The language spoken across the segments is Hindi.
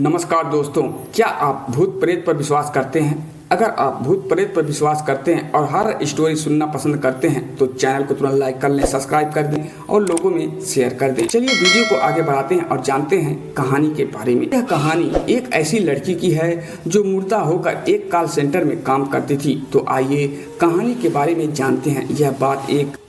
नमस्कार दोस्तों, क्या आप भूत प्रेत पर विश्वास करते हैं? अगर आप भूत प्रेत पर विश्वास करते हैं और हर स्टोरी सुनना पसंद करते हैं तो चैनल को तुरंत लाइक कर लें, सब्सक्राइब कर दें और लोगों में शेयर कर दें। चलिए वीडियो को आगे बढ़ाते हैं और जानते हैं कहानी के बारे में। यह कहानी एक ऐसी लड़की की है जो मुर्दा होकर एक कॉल सेंटर में काम करती थी। तो आइए कहानी के बारे में जानते हैं।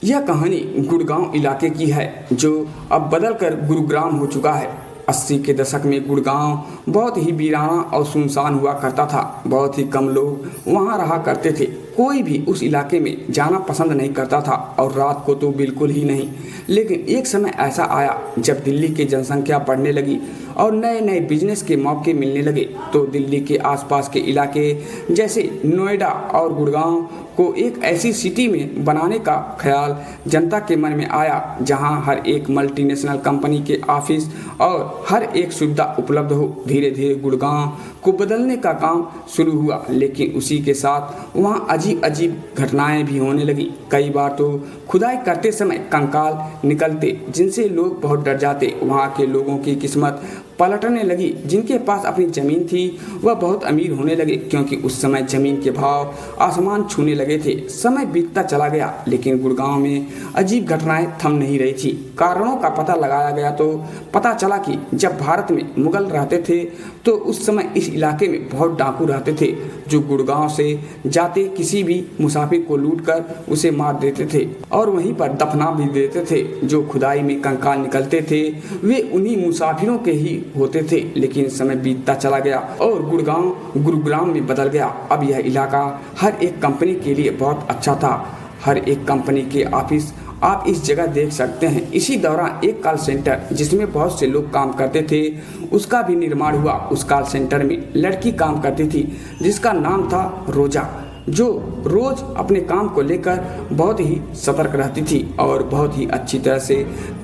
यह कहानी गुड़गांव इलाके की है जो अब बदल कर गुरुग्राम हो चुका है। 80 के दशक में गुड़गांव बहुत ही वीराना और सुनसान हुआ करता था। बहुत ही कम लोग वहां रहा करते थे। कोई भी उस इलाके में जाना पसंद नहीं करता था और रात को तो बिल्कुल ही नहीं। लेकिन एक समय ऐसा आया जब दिल्ली की जनसंख्या बढ़ने लगी और नए नए बिजनेस के मौके मिलने लगे। तो दिल्ली के आसपास के इलाके जैसे नोएडा और गुड़गांव को एक ऐसी सिटी में बनाने का ख्याल जनता के मन में आया जहां हर एक मल्टीनेशनल कंपनी के ऑफिस और हर एक सुविधा उपलब्ध हो। धीरे धीरे गुड़गांव को बदलने का काम शुरू हुआ, लेकिन उसी के साथ वहां अजीब अजीब घटनाएं भी होने लगी। कई बार तो खुदाई करते समय कंकाल निकलते जिनसे लोग बहुत डर जाते। वहां के लोगों की किस्मत पलटने लगी। जिनके पास अपनी जमीन थी वह बहुत अमीर होने लगे, क्योंकि उस समय जमीन के भाव आसमान छूने लगे थे। समय बीतता चला गया, लेकिन गुड़गांव में अजीब घटनाएं थम नहीं रही थी। कारणों का पता लगाया गया तो पता चला कि जब भारत में मुगल रहते थे तो उस समय इस इलाके में बहुत डाकू रहते थे जो गुड़गांव से जाते किसी भी मुसाफिर को लूटकर उसे मार देते थे और वहीं पर दफना भी देते थे। जो खुदाई में कंकाल निकलते थे वे उन्हीं मुसाफिरों के ही होते थे। लेकिन समय बीतता चला गया और गुड़गांव गुरुग्राम में बदल गया। अब यह इलाका हर एक कंपनी के लिए बहुत अच्छा था। हर एक कंपनी के ऑफिस आप इस जगह देख सकते हैं। इसी दौरान एक कॉल सेंटर जिसमें बहुत से लोग काम करते थे उसका भी निर्माण हुआ। उस कॉल सेंटर में लड़की काम करती थी जिसका नाम था रोजा, जो रोज अपने काम को लेकर बहुत ही सतर्क रहती थी और बहुत ही अच्छी तरह से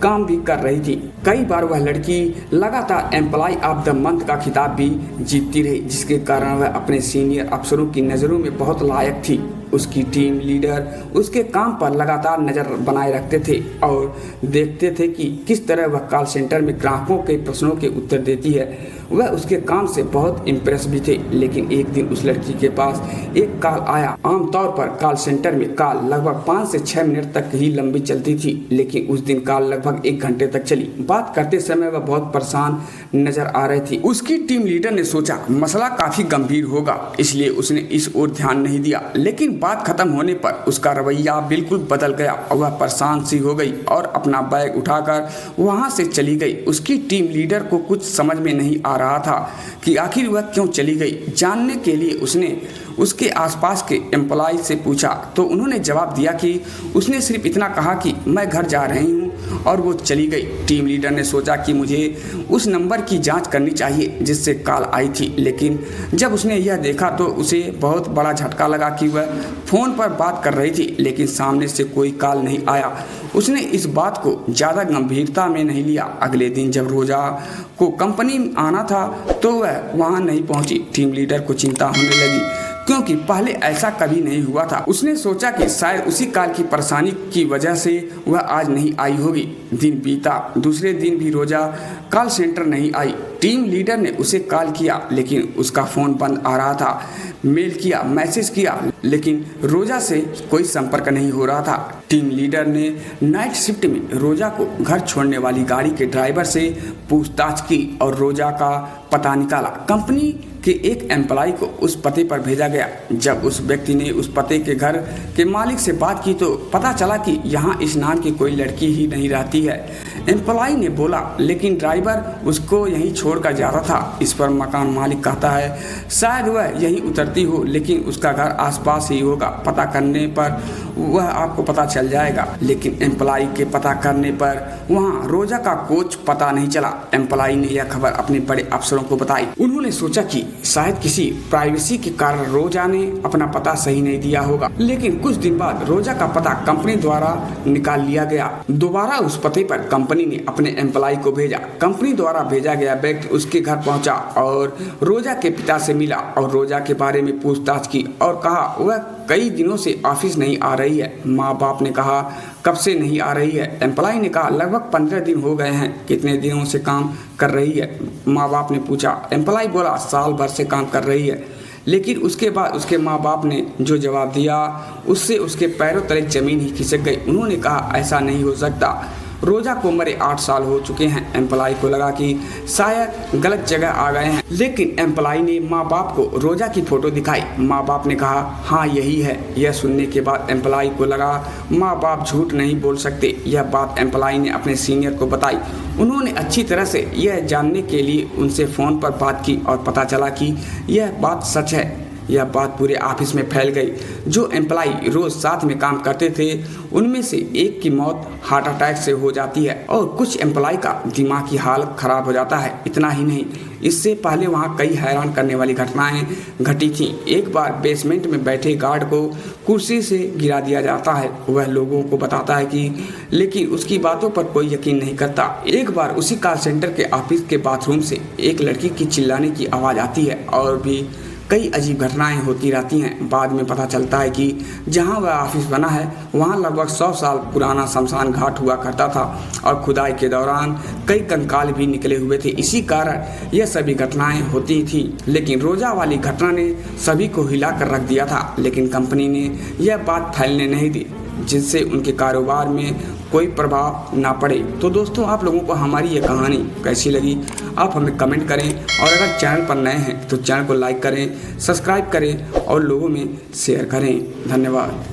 काम भी कर रही थी। कई बार वह लड़की लगातार एम्प्लॉय ऑफ द मंथ का खिताब भी जीतती रही, जिसके कारण वह अपने सीनियर अफसरों की नज़रों में बहुत लायक थी। उसकी टीम लीडर उसके काम पर लगातार नज़र बनाए रखते थे और देखते थे कि किस तरह वह कॉल सेंटर में ग्राहकों के प्रश्नों के उत्तर देती है। वह उसके काम से बहुत इम्प्रेस भी थे। लेकिन एक दिन उस लड़की के पास एक कॉल आया। आमतौर पर कॉल सेंटर में कॉल लगभग 5 से 6 मिनट तक ही लंबी चलती थी, लेकिन उस दिन कॉल लगभग 1 घंटे तक चली। बात करते समय वह बहुत परेशान नजर आ रही थी। उसकी टीम लीडर ने सोचा मसला काफी गंभीर होगा, इसलिए उसने इस ओर ध्यान नहीं दिया। लेकिन बात खत्म होने पर उसका रवैया बिल्कुल बदल गया और वह परेशान सी हो गई और अपना बैग उठाकर वहां से चली गई। उसकी टीम लीडर को कुछ समझ में नहीं आ रहा था कि आखिर वह क्यों चली गई। जानने के लिए उसने उसके आसपास के एम्प्लॉय से पूछा तो उन्होंने जवाब दिया कि उसने सिर्फ इतना कहा कि मैं घर जा रही हूँ और वो चली गई। टीम लीडर ने सोचा कि मुझे उस नंबर की जांच करनी चाहिए जिससे कॉल आई थी, लेकिन जब उसने यह देखा तो उसे बहुत बड़ा झटका लगा कि वह फ़ोन पर बात कर रही थी लेकिन सामने से कोई कॉल नहीं आया। उसने इस बात को ज़्यादा गंभीरता में नहीं लिया। अगले दिन जब रोजा को कंपनी में आना था तो वह वहाँ नहीं पहुँची। टीम लीडर को चिंता होने लगी क्योंकि पहले ऐसा कभी नहीं हुआ था। उसने सोचा कि शायद उसी कॉल की परेशानी की वजह से वह आज नहीं आई होगी। दिन बीता, दूसरे दिन भी रोजा कॉल सेंटर नहीं आई। टीम लीडर ने उसे कॉल किया लेकिन उसका फ़ोन बंद आ रहा था। मेल किया, मैसेज किया, लेकिन रोजा से कोई संपर्क नहीं हो रहा था। टीम लीडर ने नाइट शिफ्ट में रोजा को घर छोड़ने वाली गाड़ी के ड्राइवर से पूछताछ की और रोजा का पता निकाला। कंपनी के एक एम्प्लॉय को उस पते पर भेजा गया। जब उस व्यक्ति ने उस पते के घर के मालिक से बात की तो पता चला कि यहाँ इस नाम की कोई लड़की ही नहीं रहती है। एम्प्लॉय ने बोला लेकिन ड्राइवर उसको यहीं छोड़कर जा रहा था। इस पर मकान मालिक कहता है शायद वह यहीं उतरती हो, लेकिन उसका घर आसपास ही होगा। पता करने पर वह आपको पता चल जाएगा। लेकिन एम्प्लॉय के पता करने पर वहाँ रोजा का कोच पता नहीं चला। एम्प्लॉय ने यह खबर अपने बड़े अफसरों को बताई। उन्होंने सोचा कि शायद किसी प्राइवेसी के कारण रोजा ने अपना पता सही नहीं दिया होगा। लेकिन कुछ दिन बाद रोजा का पता कंपनी द्वारा निकाल लिया गया। दोबारा उस पते पर कंपनी कंपनी ने अपने एम्प्लॉय को भेजा। कंपनी द्वारा भेजा गया व्यक्ति उसके घर पहुंचा और रोजा के पिता से मिला और रोजा के बारे में पूछताछ की और कहा वह कई दिनों से ऑफिस नहीं आ रही है। माँ बाप ने कहा कब से नहीं आ रही है? एम्प्लॉय ने कहा लगभग 15 दिन हो गए हैं। कितने दिनों से काम कर रही है? माँ बाप ने पूछा। एम्प्लॉय बोला साल भर से काम कर रही है। लेकिन उसके बाद उसके माँ बाप ने जो जवाब दिया उससे उसके पैरों तले जमीन ही खिसक गई। उन्होंने कहा ऐसा नहीं हो सकता, रोजा को मरे 8 साल हो चुके हैं। एम्प्लॉय को लगा कि शायद गलत जगह आ गए हैं, लेकिन एम्प्लॉय ने माँ बाप को रोजा की फोटो दिखाई। माँ बाप ने कहा हाँ यही है। यह सुनने के बाद एम्प्लॉय को लगा माँ बाप झूठ नहीं बोल सकते। यह बात एम्प्लॉय ने अपने सीनियर को बताई। उन्होंने अच्छी तरह से यह जानने के लिए उनसे फ़ोन पर बात की और पता चला कि यह बात सच है। यह बात पूरे ऑफिस में फैल गई। जो एम्प्लॉय रोज साथ में काम करते थे उनमें से एक की मौत हार्ट अटैक से हो जाती है और कुछ एम्प्लॉय का दिमाग की हालत खराब हो जाता है। इतना ही नहीं, इससे पहले वहाँ कई हैरान करने वाली घटनाएं घटी थीं। एक बार बेसमेंट में बैठे गार्ड को कुर्सी से गिरा दिया जाता है। वह लोगों को बताता है कि लेकिन उसकी बातों पर कोई यकीन नहीं करता। एक बार उसी कॉल सेंटर के ऑफिस के बाथरूम से एक लड़की की चिल्लाने की आवाज़ आती है और भी कई अजीब घटनाएं होती रहती हैं। बाद में पता चलता है कि जहां वह ऑफिस बना है वहां लगभग 100 साल पुराना शमशान घाट हुआ करता था और खुदाई के दौरान कई कंकाल भी निकले हुए थे। इसी कारण यह सभी घटनाएं होती थी। लेकिन रोजा वाली घटना ने सभी को हिलाकर रख दिया था, लेकिन कंपनी ने यह बात फैलने नहीं दी जिससे उनके कारोबार में कोई प्रभाव ना पड़े। तो दोस्तों, आप लोगों को हमारी ये कहानी कैसी लगी आप हमें कमेंट करें और अगर चैनल पर नए हैं तो चैनल को लाइक करें, सब्सक्राइब करें और लोगों में शेयर करें। धन्यवाद।